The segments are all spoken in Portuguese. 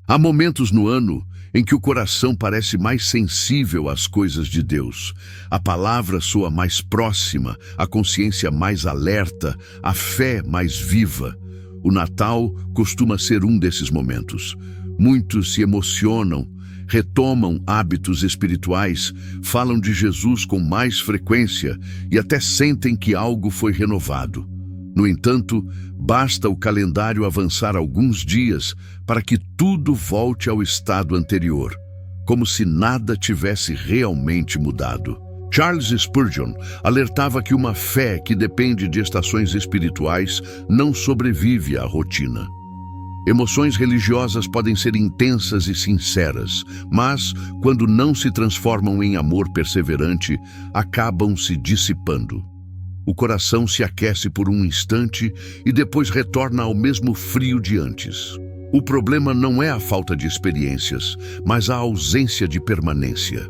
Há momentos no ano em que o coração parece mais sensível às coisas de Deus. A palavra soa mais próxima, a consciência mais alerta, a fé mais viva. O Natal costuma ser um desses momentos. Muitos se emocionam, retomam hábitos espirituais, falam de Jesus com mais frequência e até sentem que algo foi renovado. No entanto, basta o calendário avançar alguns dias para que tudo volte ao estado anterior, como se nada tivesse realmente mudado. Charles Spurgeon alertava que uma fé que depende de estações espirituais não sobrevive à rotina. Emoções religiosas podem ser intensas e sinceras, mas, quando não se transformam em amor perseverante, acabam se dissipando. O coração se aquece por um instante e depois retorna ao mesmo frio de antes. O problema não é a falta de experiências, mas a ausência de permanência.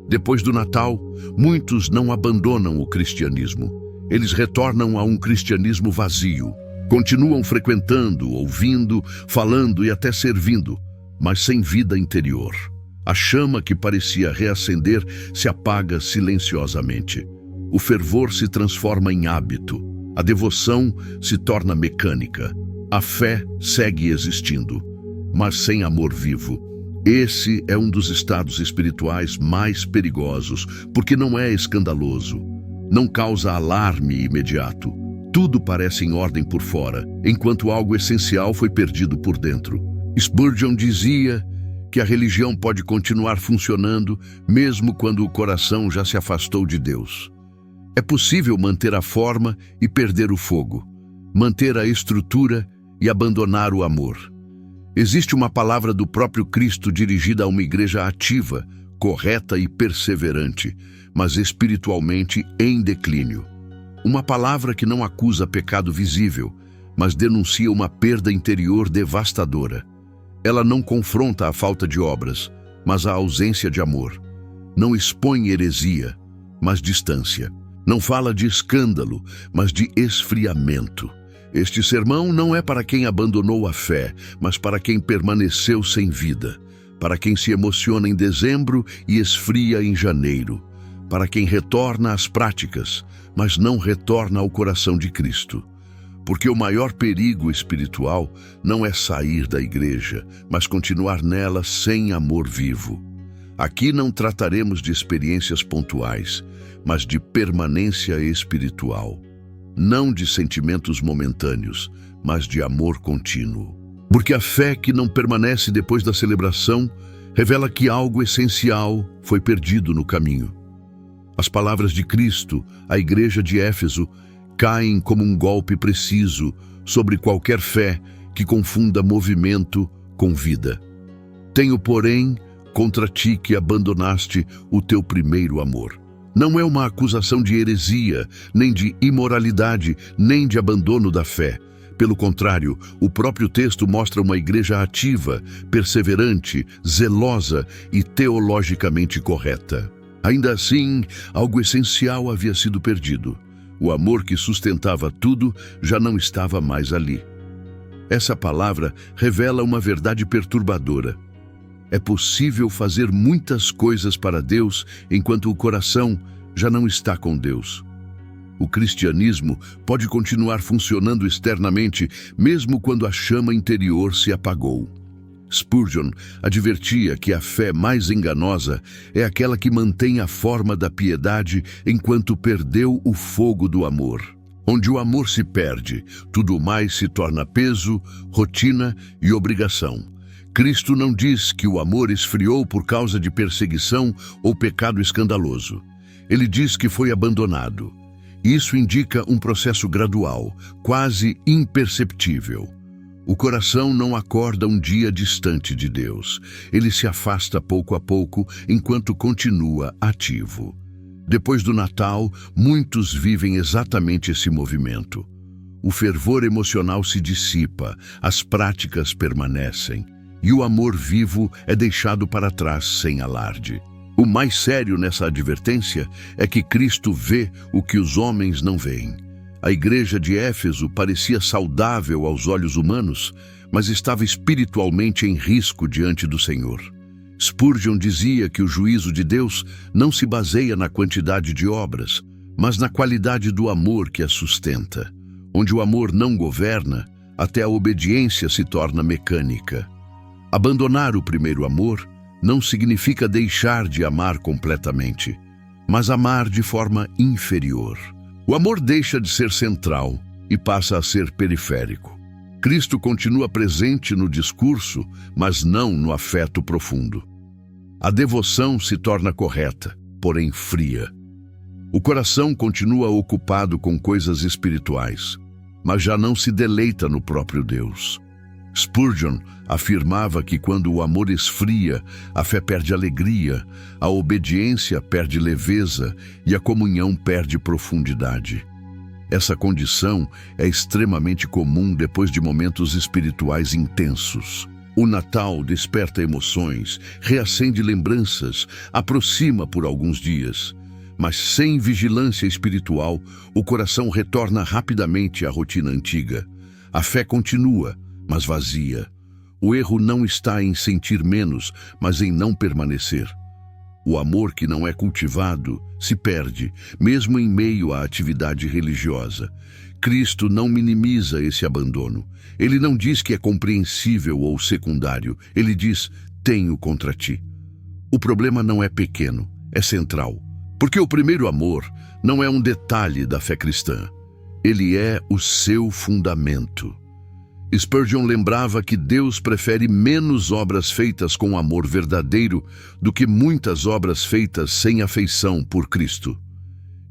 Depois do Natal, muitos não abandonam o cristianismo. Eles retornam a um cristianismo vazio. Continuam frequentando, ouvindo, falando e até servindo, mas sem vida interior. A chama que parecia reacender se apaga silenciosamente. O fervor se transforma em hábito. A devoção se torna mecânica. A fé segue existindo, mas sem amor vivo. Esse é um dos estados espirituais mais perigosos, porque não é escandaloso. Não causa alarme imediato. Tudo parece em ordem por fora, enquanto algo essencial foi perdido por dentro. Spurgeon dizia que a religião pode continuar funcionando mesmo quando o coração já se afastou de Deus. É possível manter a forma e perder o fogo, manter a estrutura e abandonar o amor. Existe uma palavra do próprio Cristo dirigida a uma igreja ativa, correta e perseverante, mas espiritualmente em declínio. Uma palavra que não acusa pecado visível, mas denuncia uma perda interior devastadora. Ela não confronta a falta de obras, mas a ausência de amor. Não expõe heresia, mas distância. Não fala de escândalo, mas de esfriamento. Este sermão não é para quem abandonou a fé, mas para quem permaneceu sem vida, para quem se emociona em dezembro e esfria em janeiro, para quem retorna às práticas, mas não retorna ao coração de Cristo. Porque o maior perigo espiritual não é sair da igreja, mas continuar nela sem amor vivo. Aqui não trataremos de experiências pontuais, mas de permanência espiritual. Não de sentimentos momentâneos, mas de amor contínuo. Porque a fé que não permanece depois da celebração revela que algo essencial foi perdido no caminho. As palavras de Cristo à igreja de Éfeso caem como um golpe preciso sobre qualquer fé que confunda movimento com vida. Tenho, porém, contra ti que abandonaste o teu primeiro amor. Não é uma acusação de heresia, nem de imoralidade, nem de abandono da fé. Pelo contrário, o próprio texto mostra uma igreja ativa, perseverante, zelosa e teologicamente correta. Ainda assim, algo essencial havia sido perdido. O amor que sustentava tudo já não estava mais ali. Essa palavra revela uma verdade perturbadora. É possível fazer muitas coisas para Deus enquanto o coração já não está com Deus. O cristianismo pode continuar funcionando externamente, mesmo quando a chama interior se apagou. Spurgeon advertia que a fé mais enganosa é aquela que mantém a forma da piedade enquanto perdeu o fogo do amor. Onde o amor se perde, tudo mais se torna peso, rotina e obrigação. Cristo não diz que o amor esfriou por causa de perseguição ou pecado escandaloso. Ele diz que foi abandonado. Isso indica um processo gradual, quase imperceptível. O coração não acorda um dia distante de Deus. Ele se afasta pouco a pouco enquanto continua ativo. Depois do Natal, muitos vivem exatamente esse movimento. O fervor emocional se dissipa, as práticas permanecem. E o amor vivo é deixado para trás sem alarde. O mais sério nessa advertência é que Cristo vê o que os homens não veem. A igreja de Éfeso parecia saudável aos olhos humanos, mas estava espiritualmente em risco diante do Senhor. Spurgeon dizia que o juízo de Deus não se baseia na quantidade de obras, mas na qualidade do amor que as sustenta. Onde o amor não governa, até a obediência se torna mecânica. Abandonar o primeiro amor não significa deixar de amar completamente, mas amar de forma inferior. O amor deixa de ser central e passa a ser periférico. Cristo continua presente no discurso, mas não no afeto profundo. A devoção se torna correta, porém fria. O coração continua ocupado com coisas espirituais, mas já não se deleita no próprio Deus. Spurgeon afirmava que quando o amor esfria, a fé perde alegria, a obediência perde leveza e a comunhão perde profundidade. Essa condição é extremamente comum depois de momentos espirituais intensos. O Natal desperta emoções, reacende lembranças, aproxima por alguns dias. Mas sem vigilância espiritual, o coração retorna rapidamente à rotina antiga. A fé continua, mas vazia. O erro não está em sentir menos, mas em não permanecer. O amor que não é cultivado se perde, mesmo em meio à atividade religiosa. Cristo não minimiza esse abandono. Ele não diz que é compreensível ou secundário. Ele diz, tenho contra ti. O problema não é pequeno, é central. Porque o primeiro amor não é um detalhe da fé cristã. Ele é o seu fundamento. Spurgeon lembrava que Deus prefere menos obras feitas com amor verdadeiro do que muitas obras feitas sem afeição por Cristo.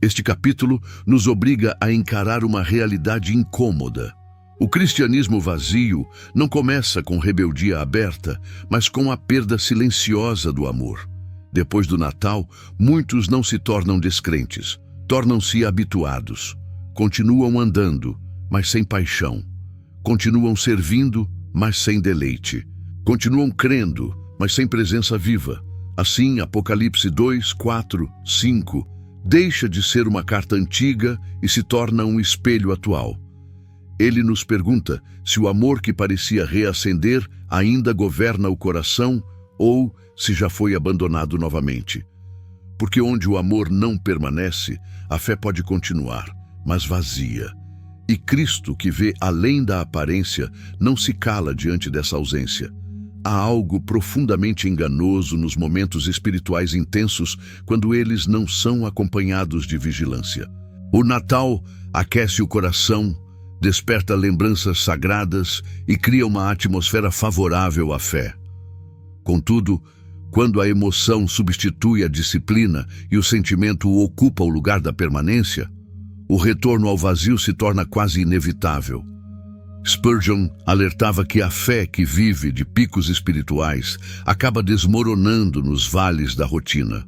Este capítulo nos obriga a encarar uma realidade incômoda. O cristianismo vazio não começa com rebeldia aberta, mas com a perda silenciosa do amor. Depois do Natal, muitos não se tornam descrentes, tornam-se habituados. Continuam andando, mas sem paixão. Continuam servindo, mas sem deleite. Continuam crendo, mas sem presença viva. Assim, Apocalipse 2, 4, 5, deixa de ser uma carta antiga e se torna um espelho atual. Ele nos pergunta se o amor que parecia reacender ainda governa o coração ou se já foi abandonado novamente. Porque onde o amor não permanece, a fé pode continuar, mas vazia. E Cristo, que vê além da aparência, não se cala diante dessa ausência. Há algo profundamente enganoso nos momentos espirituais intensos quando eles não são acompanhados de vigilância. O Natal aquece o coração, desperta lembranças sagradas e cria uma atmosfera favorável à fé. Contudo, quando a emoção substitui a disciplina e o sentimento ocupa o lugar da permanência, o retorno ao vazio se torna quase inevitável. Spurgeon alertava que a fé que vive de picos espirituais acaba desmoronando nos vales da rotina.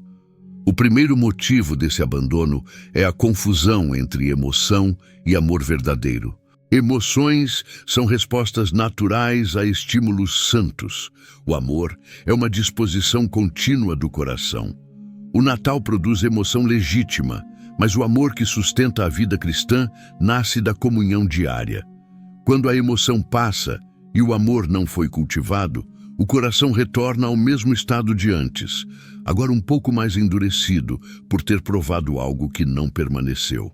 O primeiro motivo desse abandono é a confusão entre emoção e amor verdadeiro. Emoções são respostas naturais a estímulos santos. O amor é uma disposição contínua do coração. O Natal produz emoção legítima, mas o amor que sustenta a vida cristã nasce da comunhão diária. Quando a emoção passa e o amor não foi cultivado, o coração retorna ao mesmo estado de antes, agora um pouco mais endurecido por ter provado algo que não permaneceu.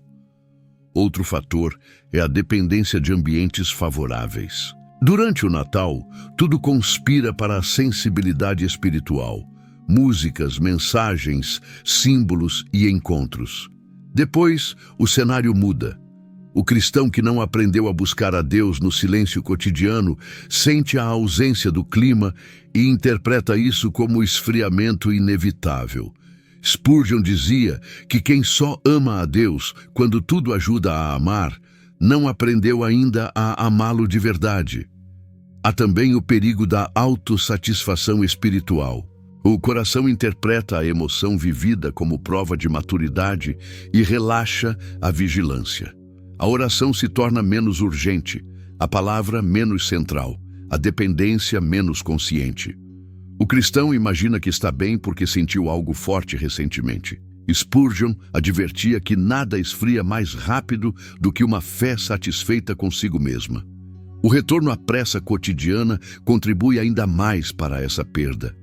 Outro fator é a dependência de ambientes favoráveis. Durante o Natal, tudo conspira para a sensibilidade espiritual. Músicas, mensagens, símbolos e encontros. Depois, o cenário muda. O cristão que não aprendeu a buscar a Deus no silêncio cotidiano sente a ausência do clima e interpreta isso como esfriamento inevitável. Spurgeon dizia que quem só ama a Deus quando tudo ajuda a amar, não aprendeu ainda a amá-lo de verdade. Há também o perigo da autossatisfação espiritual. O coração interpreta a emoção vivida como prova de maturidade e relaxa a vigilância. A oração se torna menos urgente, a palavra menos central, a dependência menos consciente. O cristão imagina que está bem porque sentiu algo forte recentemente. Spurgeon advertia que nada esfria mais rápido do que uma fé satisfeita consigo mesma. O retorno à pressa cotidiana contribui ainda mais para essa perda.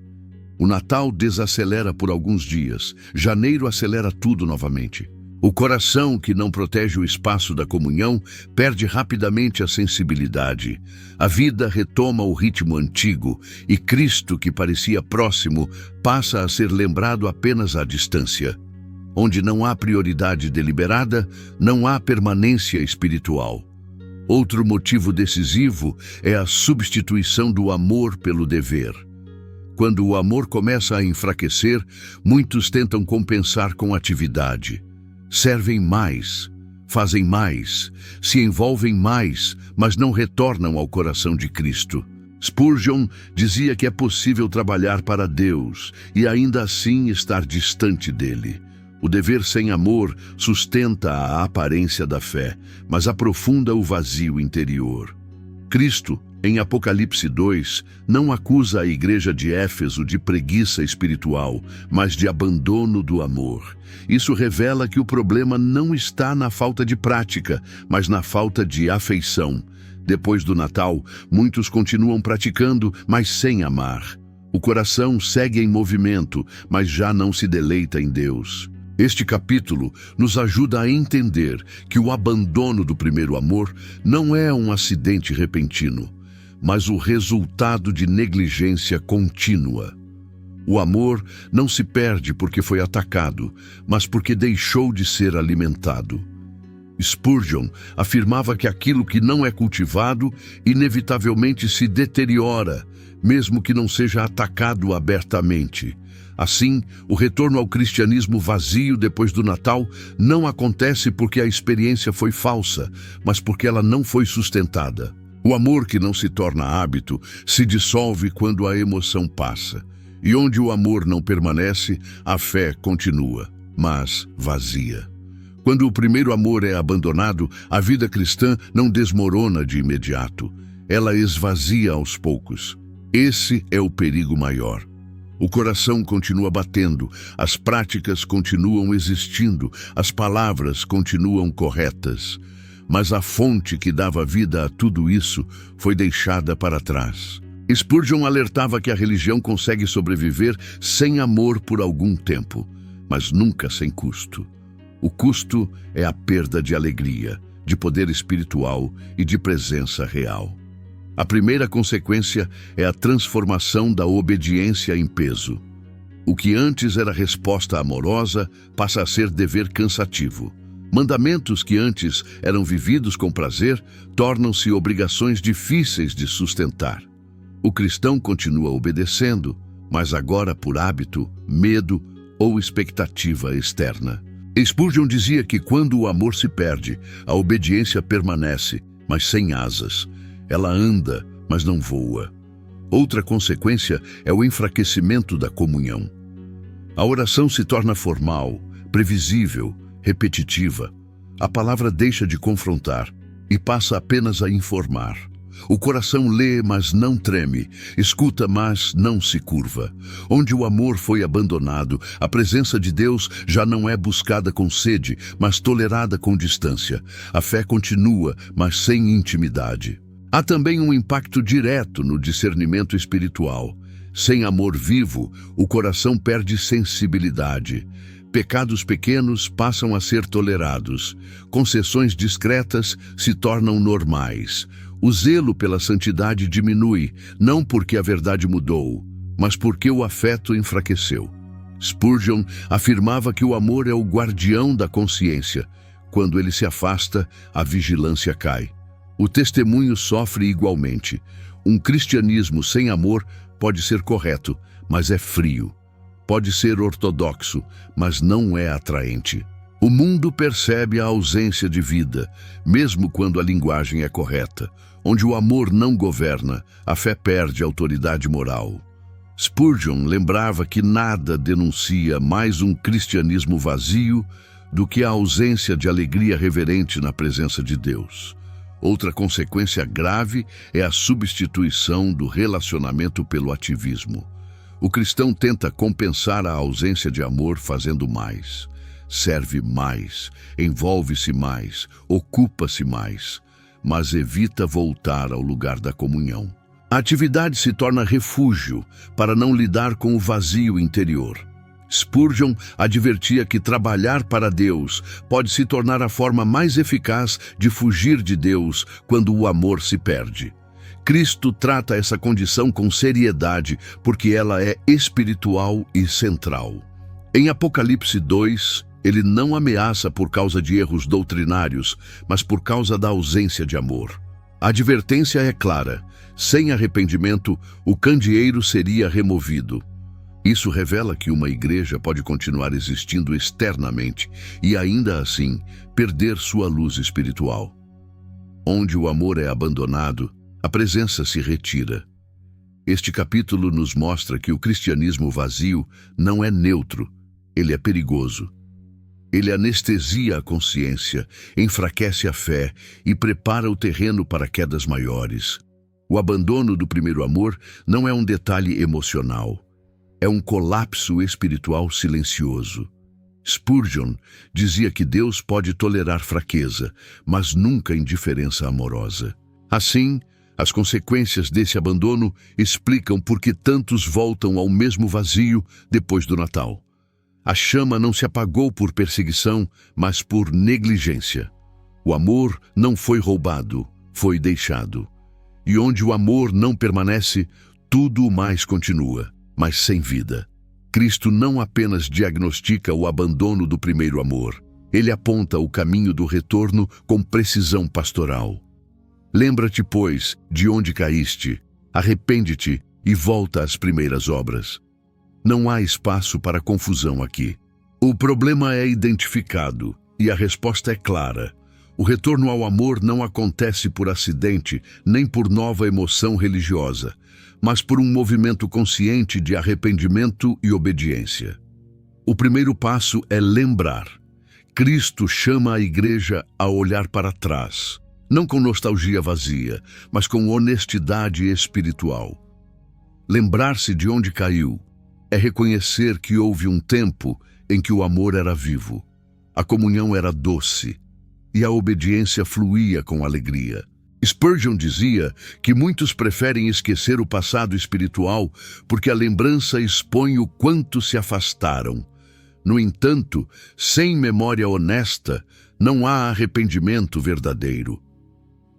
O Natal desacelera por alguns dias, janeiro acelera tudo novamente. O coração que não protege o espaço da comunhão perde rapidamente a sensibilidade. A vida retoma o ritmo antigo e Cristo, que parecia próximo, passa a ser lembrado apenas à distância. Onde não há prioridade deliberada, não há permanência espiritual. Outro motivo decisivo é a substituição do amor pelo dever. Quando o amor começa a enfraquecer, muitos tentam compensar com atividade. Servem mais, fazem mais, se envolvem mais, mas não retornam ao coração de Cristo. Spurgeon dizia que é possível trabalhar para Deus e ainda assim estar distante dele. O dever sem amor sustenta a aparência da fé, mas aprofunda o vazio interior. Cristo, em Apocalipse 2, não acusa a igreja de Éfeso de preguiça espiritual, mas de abandono do amor. Isso revela que o problema não está na falta de prática, mas na falta de afeição. Depois do Natal, muitos continuam praticando, mas sem amar. O coração segue em movimento, mas já não se deleita em Deus. Este capítulo nos ajuda a entender que o abandono do primeiro amor não é um acidente repentino, mas o resultado de negligência contínua. O amor não se perde porque foi atacado, mas porque deixou de ser alimentado. Spurgeon afirmava que aquilo que não é cultivado inevitavelmente se deteriora, mesmo que não seja atacado abertamente. Assim, o retorno ao cristianismo vazio depois do Natal não acontece porque a experiência foi falsa, mas porque ela não foi sustentada. O amor que não se torna hábito se dissolve quando a emoção passa. E onde o amor não permanece, a fé continua, mas vazia. Quando o primeiro amor é abandonado, a vida cristã não desmorona de imediato. Ela esvazia aos poucos. Esse é o perigo maior. O coração continua batendo, as práticas continuam existindo, as palavras continuam corretas. Mas a fonte que dava vida a tudo isso foi deixada para trás. Spurgeon alertava que a religião consegue sobreviver sem amor por algum tempo, mas nunca sem custo. O custo é a perda de alegria, de poder espiritual e de presença real. A primeira consequência é a transformação da obediência em peso. O que antes era resposta amorosa passa a ser dever cansativo. Mandamentos que antes eram vividos com prazer tornam-se obrigações difíceis de sustentar. O cristão continua obedecendo, mas agora por hábito, medo ou expectativa externa. Spurgeon dizia que quando o amor se perde, a obediência permanece, mas sem asas. Ela anda, mas não voa. Outra consequência é o enfraquecimento da comunhão. A oração se torna formal, previsível, repetitiva. A palavra deixa de confrontar e passa apenas a informar. O coração lê, mas não treme, escuta, mas não se curva. Onde o amor foi abandonado, a presença de Deus já não é buscada com sede, mas tolerada com distância. A fé continua, mas sem intimidade. Há também um impacto direto no discernimento espiritual. Sem amor vivo, o coração perde sensibilidade. Pecados pequenos passam a ser tolerados. Concessões discretas se tornam normais. O zelo pela santidade diminui, não porque a verdade mudou, mas porque o afeto enfraqueceu. Spurgeon afirmava que o amor é o guardião da consciência. Quando ele se afasta, a vigilância cai. O testemunho sofre igualmente. Um cristianismo sem amor pode ser correto, mas é frio. Pode ser ortodoxo, mas não é atraente. O mundo percebe a ausência de vida, mesmo quando a linguagem é correta. Onde o amor não governa, a fé perde autoridade moral. Spurgeon lembrava que nada denuncia mais um cristianismo vazio do que a ausência de alegria reverente na presença de Deus. Outra consequência grave é a substituição do relacionamento pelo ativismo. O cristão tenta compensar a ausência de amor fazendo mais. Serve mais, envolve-se mais, ocupa-se mais. mas evita voltar ao lugar da comunhão. A atividade se torna refúgio para não lidar com o vazio interior. Spurgeon advertia que trabalhar para Deus pode se tornar a forma mais eficaz de fugir de Deus quando o amor se perde. Cristo trata essa condição com seriedade porque ela é espiritual e central. Em Apocalipse 2, ele não ameaça por causa de erros doutrinários, mas por causa da ausência de amor. A advertência é clara: sem arrependimento, o candeeiro seria removido. Isso revela que uma igreja pode continuar existindo externamente e, ainda assim, perder sua luz espiritual. Onde o amor é abandonado, a presença se retira. Este capítulo nos mostra que o cristianismo vazio não é neutro, ele é perigoso. Ele anestesia a consciência, enfraquece a fé e prepara o terreno para quedas maiores. O abandono do primeiro amor não é um detalhe emocional. É um colapso espiritual silencioso. Spurgeon dizia que Deus pode tolerar fraqueza, mas nunca indiferença amorosa. Assim, as consequências desse abandono explicam por que tantos voltam ao mesmo vazio depois do Natal. A chama não se apagou por perseguição, mas por negligência. O amor não foi roubado, foi deixado. E onde o amor não permanece, tudo mais continua, mas sem vida. Cristo não apenas diagnostica o abandono do primeiro amor, ele aponta o caminho do retorno com precisão pastoral. Lembra-te, pois, de onde caíste, arrepende-te e volta às primeiras obras. Não há espaço para confusão aqui. O problema é identificado e a resposta é clara. O retorno ao amor não acontece por acidente nem por nova emoção religiosa, mas por um movimento consciente de arrependimento e obediência. O primeiro passo é lembrar. Cristo chama a igreja a olhar para trás, não com nostalgia vazia, mas com honestidade espiritual. Lembrar-se de onde caiu é reconhecer que houve um tempo em que o amor era vivo, a comunhão era doce e a obediência fluía com alegria. Spurgeon dizia que muitos preferem esquecer o passado espiritual porque a lembrança expõe o quanto se afastaram. No entanto, sem memória honesta, não há arrependimento verdadeiro.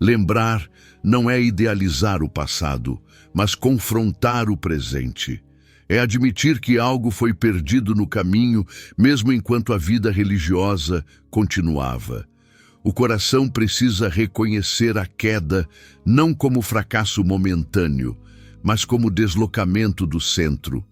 Lembrar não é idealizar o passado, mas confrontar o presente. É admitir que algo foi perdido no caminho, mesmo enquanto a vida religiosa continuava. O coração precisa reconhecer a queda não como fracasso momentâneo, mas como deslocamento do centro.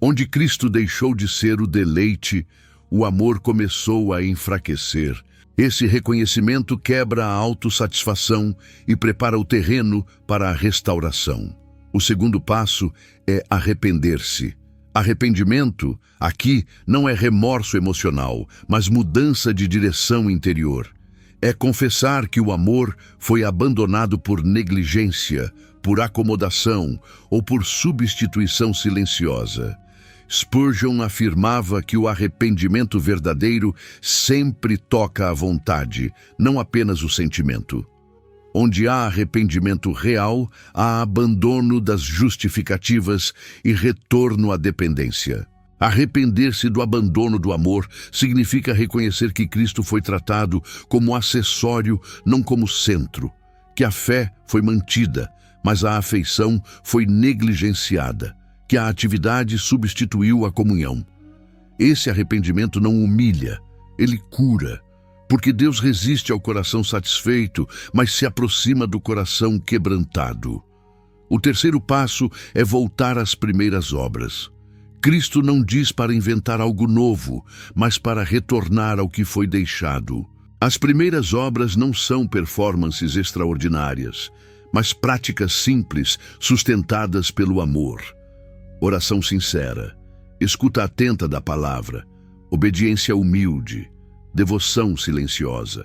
Onde Cristo deixou de ser o deleite, o amor começou a enfraquecer. Esse reconhecimento quebra a autossatisfação e prepara o terreno para a restauração. O segundo passo é arrepender-se. Arrependimento, aqui, não é remorso emocional, mas mudança de direção interior. É confessar que o amor foi abandonado por negligência, por acomodação ou por substituição silenciosa. Spurgeon afirmava que o arrependimento verdadeiro sempre toca a vontade, não apenas o sentimento. Onde há arrependimento real, há abandono das justificativas e retorno à dependência. Arrepender-se do abandono do amor significa reconhecer que Cristo foi tratado como acessório, não como centro, que a fé foi mantida, mas a afeição foi negligenciada, que a atividade substituiu a comunhão. Esse arrependimento não humilha, ele cura, porque Deus resiste ao coração satisfeito, mas se aproxima do coração quebrantado. O terceiro passo é voltar às primeiras obras. Cristo não diz para inventar algo novo, mas para retornar ao que foi deixado. As primeiras obras não são performances extraordinárias, mas práticas simples, sustentadas pelo amor. Oração sincera, escuta atenta da palavra, obediência humilde, devoção silenciosa.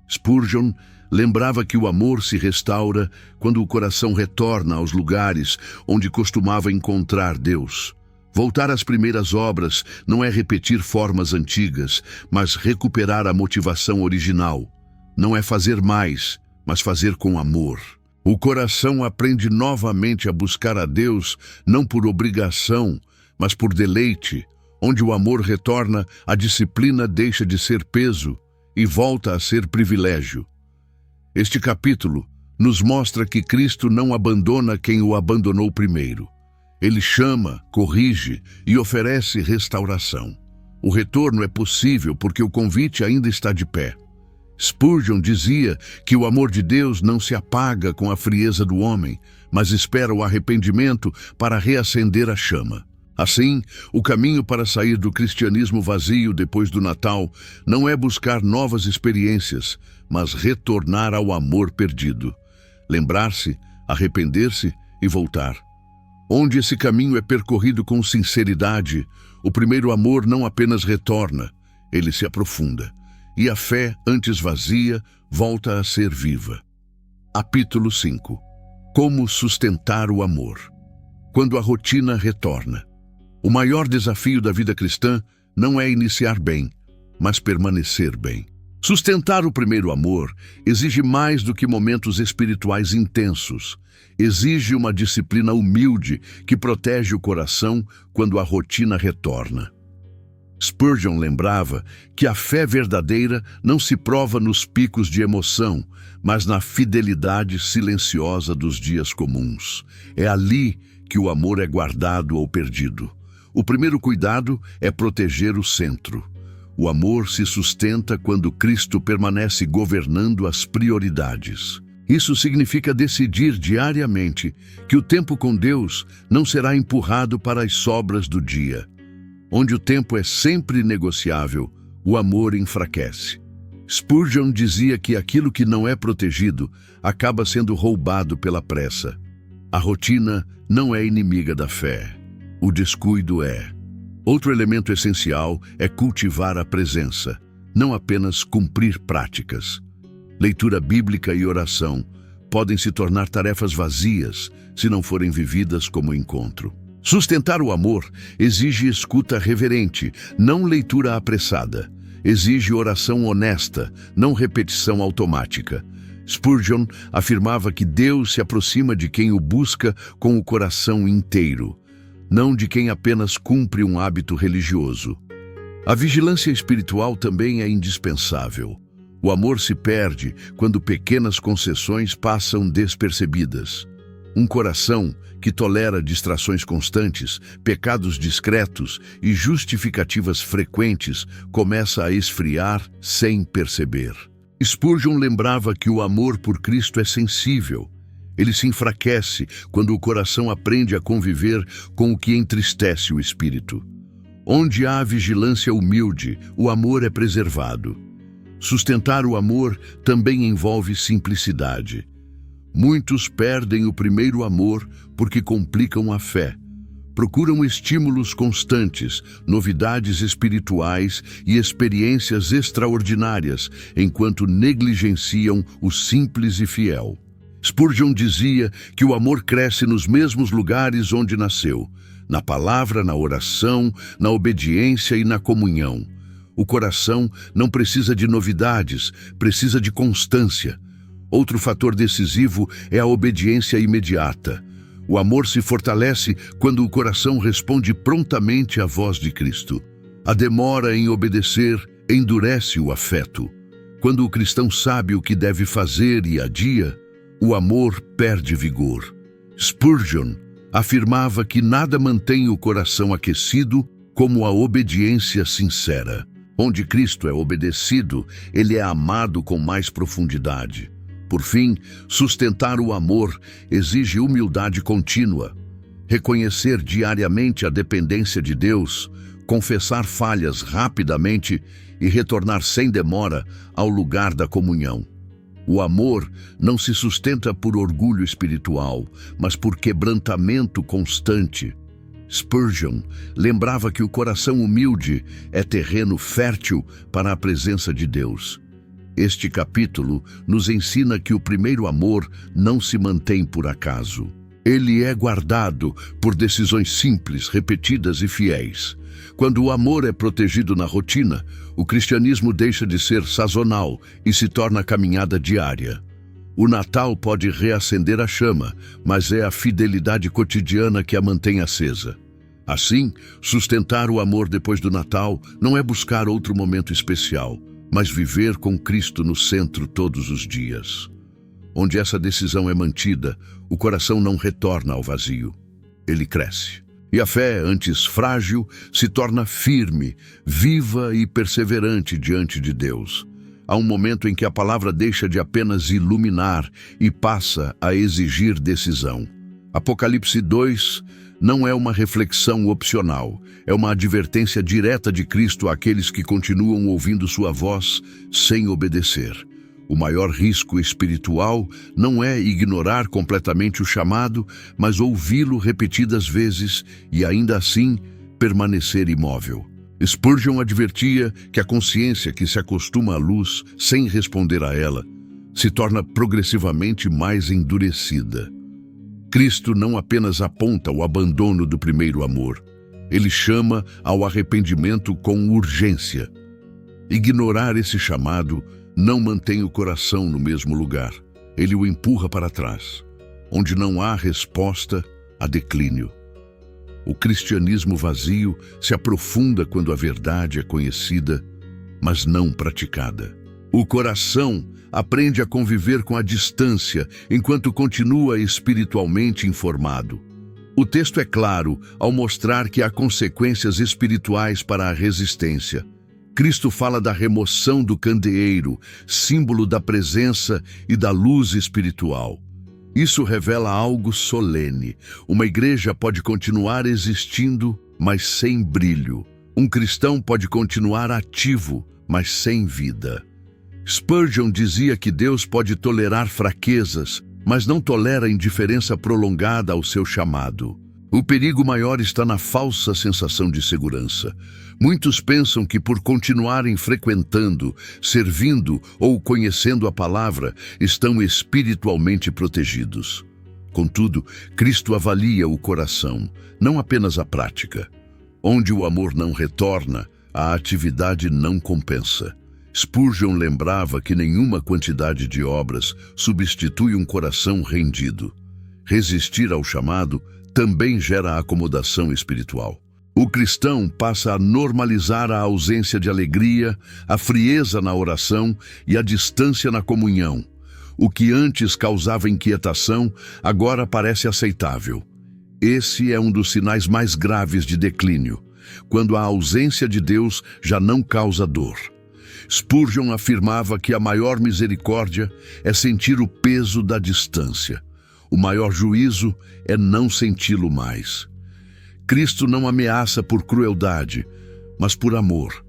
Spurgeon lembrava que o amor se restaura quando o coração retorna aos lugares onde costumava encontrar Deus. Voltar às primeiras obras não é repetir formas antigas, mas recuperar a motivação original. Não é fazer mais, mas fazer com amor. O coração aprende novamente a buscar a Deus, não por obrigação, mas por deleite. Onde o amor retorna, a disciplina deixa de ser peso e volta a ser privilégio. Este capítulo nos mostra que Cristo não abandona quem o abandonou primeiro. Ele chama, corrige e oferece restauração. O retorno é possível porque o convite ainda está de pé. Spurgeon dizia que o amor de Deus não se apaga com a frieza do homem, mas espera o arrependimento para reacender a chama. Assim, o caminho para sair do cristianismo vazio depois do Natal não é buscar novas experiências, mas retornar ao amor perdido. Lembrar-se, arrepender-se e voltar. Onde esse caminho é percorrido com sinceridade, o primeiro amor não apenas retorna, ele se aprofunda. E a fé, antes vazia, volta a ser viva. Capítulo 5. Como sustentar o amor? Quando a rotina retorna. O maior desafio da vida cristã não é iniciar bem, mas permanecer bem. Sustentar o primeiro amor exige mais do que momentos espirituais intensos. Exige uma disciplina humilde que protege o coração quando a rotina retorna. Spurgeon lembrava que a fé verdadeira não se prova nos picos de emoção, mas na fidelidade silenciosa dos dias comuns. É ali que o amor é guardado ou perdido. O primeiro cuidado é proteger o centro. O amor se sustenta quando Cristo permanece governando as prioridades. Isso significa decidir diariamente que o tempo com Deus não será empurrado para as sobras do dia. Onde o tempo é sempre negociável, o amor enfraquece. Spurgeon dizia que aquilo que não é protegido acaba sendo roubado pela pressa. A rotina não é inimiga da fé. O descuido é. Outro elemento essencial é cultivar a presença, não apenas cumprir práticas. Leitura bíblica e oração podem se tornar tarefas vazias se não forem vividas como encontro. Sustentar o amor exige escuta reverente, não leitura apressada. Exige oração honesta, não repetição automática. Spurgeon afirmava que Deus se aproxima de quem o busca com o coração inteiro, não de quem apenas cumpre um hábito religioso. A vigilância espiritual também é indispensável. O amor se perde quando pequenas concessões passam despercebidas. Um coração que tolera distrações constantes, pecados discretos e justificativas frequentes começa a esfriar sem perceber. Spurgeon lembrava que o amor por Cristo é sensível. Ele se enfraquece quando o coração aprende a conviver com o que entristece o espírito. Onde há vigilância humilde, o amor é preservado. Sustentar o amor também envolve simplicidade. Muitos perdem o primeiro amor porque complicam a fé. Procuram estímulos constantes, novidades espirituais e experiências extraordinárias, enquanto negligenciam o simples e fiel. Spurgeon dizia que o amor cresce nos mesmos lugares onde nasceu, na palavra, na oração, na obediência e na comunhão. O coração não precisa de novidades, precisa de constância. Outro fator decisivo é a obediência imediata. O amor se fortalece quando o coração responde prontamente à voz de Cristo. A demora em obedecer endurece o afeto. Quando o cristão sabe o que deve fazer e adia, o amor perde vigor. Spurgeon afirmava que nada mantém o coração aquecido como a obediência sincera. Onde Cristo é obedecido, ele é amado com mais profundidade. Por fim, sustentar o amor exige humildade contínua. Reconhecer diariamente a dependência de Deus, confessar falhas rapidamente e retornar sem demora ao lugar da comunhão. O amor não se sustenta por orgulho espiritual, mas por quebrantamento constante. Spurgeon lembrava que o coração humilde é terreno fértil para a presença de Deus. Este capítulo nos ensina que o primeiro amor não se mantém por acaso. Ele é guardado por decisões simples, repetidas e fiéis. Quando o amor é protegido na rotina, o cristianismo deixa de ser sazonal e se torna caminhada diária. O Natal pode reacender a chama, mas é a fidelidade cotidiana que a mantém acesa. Assim, sustentar o amor depois do Natal não é buscar outro momento especial, mas viver com Cristo no centro todos os dias. Onde essa decisão é mantida, o coração não retorna ao vazio. Ele cresce. E a fé, antes frágil, se torna firme, viva e perseverante diante de Deus. Há um momento em que a palavra deixa de apenas iluminar e passa a exigir decisão. Apocalipse 2 não é uma reflexão opcional, é uma advertência direta de Cristo àqueles que continuam ouvindo sua voz sem obedecer. O maior risco espiritual não é ignorar completamente o chamado, mas ouvi-lo repetidas vezes e ainda assim permanecer imóvel. Spurgeon advertia que a consciência que se acostuma à luz sem responder a ela se torna progressivamente mais endurecida. Cristo não apenas aponta o abandono do primeiro amor, ele chama ao arrependimento com urgência. Ignorar esse chamado não mantém o coração no mesmo lugar, ele o empurra para trás. Onde não há resposta, há declínio. O cristianismo vazio se aprofunda quando a verdade é conhecida, mas não praticada. O coração aprende a conviver com a distância enquanto continua espiritualmente informado. O texto é claro ao mostrar que há consequências espirituais para a resistência. Cristo fala da remoção do candeeiro, símbolo da presença e da luz espiritual. Isso revela algo solene. Uma igreja pode continuar existindo, mas sem brilho. Um cristão pode continuar ativo, mas sem vida. Spurgeon dizia que Deus pode tolerar fraquezas, mas não tolera indiferença prolongada ao seu chamado. O perigo maior está na falsa sensação de segurança. Muitos pensam que por continuarem frequentando, servindo ou conhecendo a palavra, estão espiritualmente protegidos. Contudo, Cristo avalia o coração, não apenas a prática. Onde o amor não retorna, a atividade não compensa. Spurgeon lembrava que nenhuma quantidade de obras substitui um coração rendido. Resistir ao chamado também gera acomodação espiritual. O cristão passa a normalizar a ausência de alegria, a frieza na oração e a distância na comunhão. O que antes causava inquietação, agora parece aceitável. Esse é um dos sinais mais graves de declínio, quando a ausência de Deus já não causa dor. Spurgeon afirmava que a maior misericórdia é sentir o peso da distância. O maior juízo é não senti-lo mais. Cristo não ameaça por crueldade, mas por amor.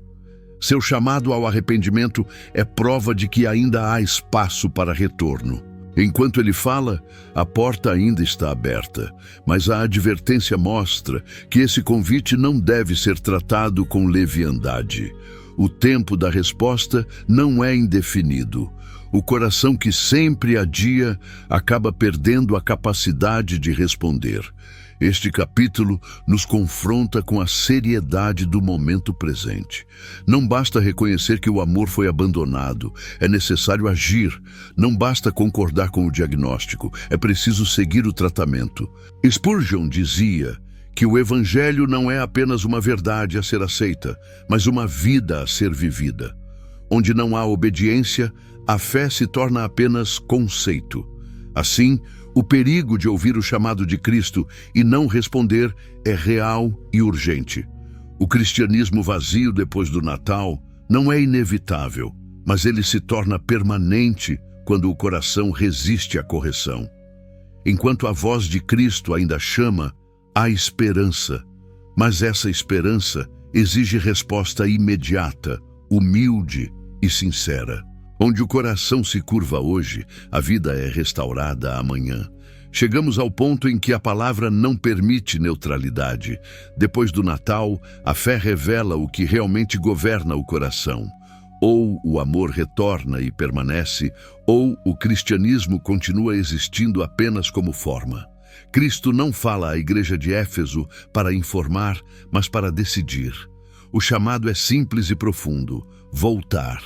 Seu chamado ao arrependimento é prova de que ainda há espaço para retorno. Enquanto ele fala, a porta ainda está aberta, mas a advertência mostra que esse convite não deve ser tratado com leviandade. O tempo da resposta não é indefinido. O coração que sempre adia acaba perdendo a capacidade de responder. Este capítulo nos confronta com a seriedade do momento presente. Não basta reconhecer que o amor foi abandonado, é necessário agir. Não basta concordar com o diagnóstico, é preciso seguir o tratamento. Spurgeon dizia que o Evangelho não é apenas uma verdade a ser aceita, mas uma vida a ser vivida. Onde não há obediência, a fé se torna apenas conceito. Assim, o perigo de ouvir o chamado de Cristo e não responder é real e urgente. O cristianismo vazio depois do Natal não é inevitável, mas ele se torna permanente quando o coração resiste à correção. Enquanto a voz de Cristo ainda chama, há esperança, mas essa esperança exige resposta imediata, humilde e sincera. Onde o coração se curva hoje, a vida é restaurada amanhã. Chegamos ao ponto em que a palavra não permite neutralidade. Depois do Natal, a fé revela o que realmente governa o coração. Ou o amor retorna e permanece, ou o cristianismo continua existindo apenas como forma. Cristo não fala à igreja de Éfeso para informar, mas para decidir. O chamado é simples e profundo: voltar.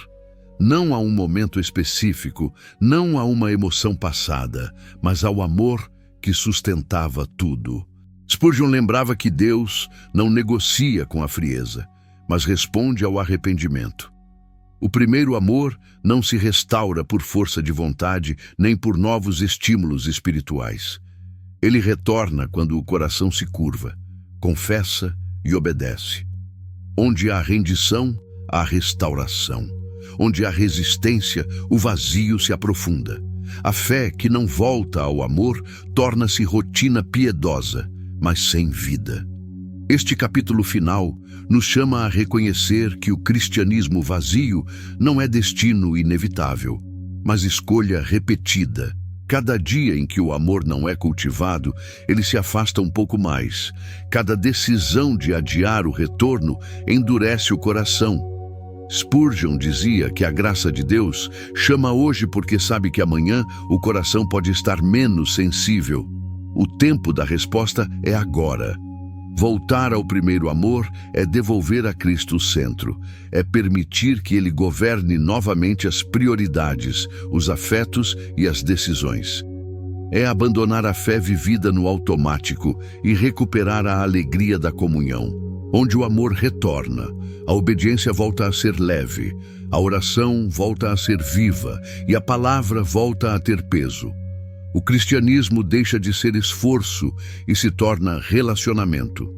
não a um momento específico, não a uma emoção passada, mas ao amor que sustentava tudo. Spurgeon lembrava que Deus não negocia com a frieza, mas responde ao arrependimento. O primeiro amor não se restaura por força de vontade nem por novos estímulos espirituais. Ele retorna quando o coração se curva, confessa e obedece. Onde há rendição, há restauração. Onde há resistência, o vazio se aprofunda. A fé que não volta ao amor torna-se rotina piedosa, mas sem vida. Este capítulo final nos chama a reconhecer que o cristianismo vazio não é destino inevitável, mas escolha repetida. Cada dia em que o amor não é cultivado, ele se afasta um pouco mais. Cada decisão de adiar o retorno endurece o coração. Spurgeon dizia que a graça de Deus chama hoje porque sabe que amanhã o coração pode estar menos sensível. O tempo da resposta é agora. Voltar ao primeiro amor é devolver a Cristo o centro, é permitir que Ele governe novamente as prioridades, os afetos e as decisões. É abandonar a fé vivida no automático e recuperar a alegria da comunhão, onde o amor retorna, a obediência volta a ser leve, a oração volta a ser viva e a palavra volta a ter peso. O cristianismo deixa de ser esforço e se torna relacionamento.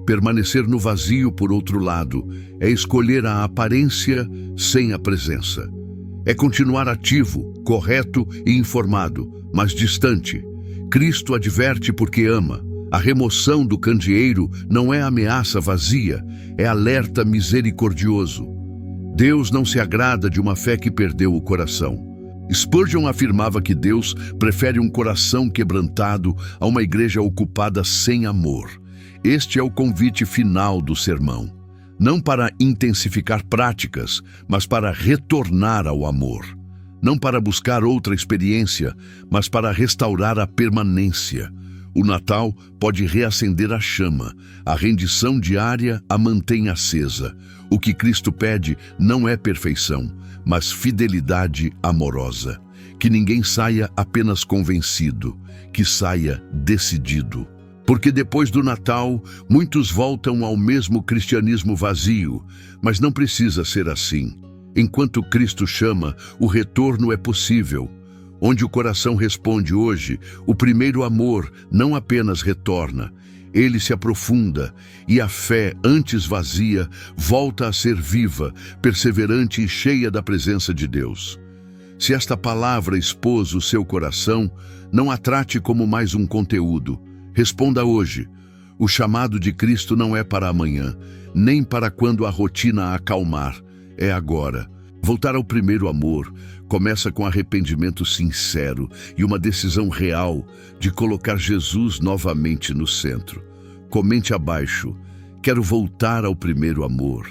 Permanecer no vazio, por outro lado, é escolher a aparência sem a presença. É continuar ativo, correto e informado, mas distante. Cristo adverte porque ama. A remoção do candeeiro não é ameaça vazia, é alerta misericordioso. Deus não se agrada de uma fé que perdeu o coração. Spurgeon afirmava que Deus prefere um coração quebrantado a uma igreja ocupada sem amor. Este é o convite final do sermão. Não para intensificar práticas, mas para retornar ao amor. Não para buscar outra experiência, mas para restaurar a permanência. O Natal pode reacender a chama. A rendição diária a mantém acesa. O que Cristo pede não é perfeição, mas fidelidade amorosa. Que ninguém saia apenas convencido, que saia decidido. Porque depois do Natal, muitos voltam ao mesmo cristianismo vazio, mas não precisa ser assim. Enquanto Cristo chama, o retorno é possível. Onde o coração responde hoje, o primeiro amor não apenas retorna, ele se aprofunda e a fé, antes vazia, volta a ser viva, perseverante e cheia da presença de Deus. Se esta palavra expôs o seu coração, não a trate como mais um conteúdo. Responda hoje. O chamado de Cristo não é para amanhã, nem para quando a rotina acalmar. É agora. Voltar ao primeiro amor começa com arrependimento sincero e uma decisão real de colocar Jesus novamente no centro. Comente abaixo: quero voltar ao primeiro amor.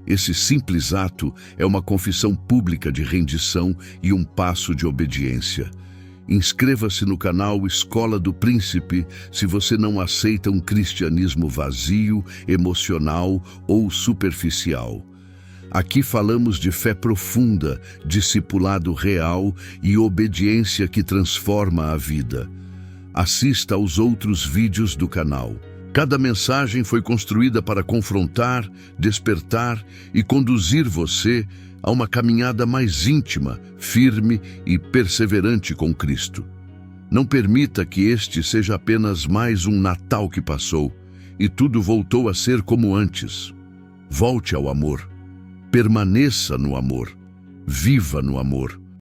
Esse simples ato é uma confissão pública de rendição e um passo de obediência. Inscreva-se no canal Escola do Príncipe se você não aceita um cristianismo vazio, emocional ou superficial. Aqui falamos de fé profunda, discipulado real e obediência que transforma a vida. Assista aos outros vídeos do canal. Cada mensagem foi construída para confrontar, despertar e conduzir você a uma caminhada mais íntima, firme e perseverante com Cristo. Não permita que este seja apenas mais um Natal que passou e tudo voltou a ser como antes. Volte ao amor. Permaneça no amor. Viva no amor.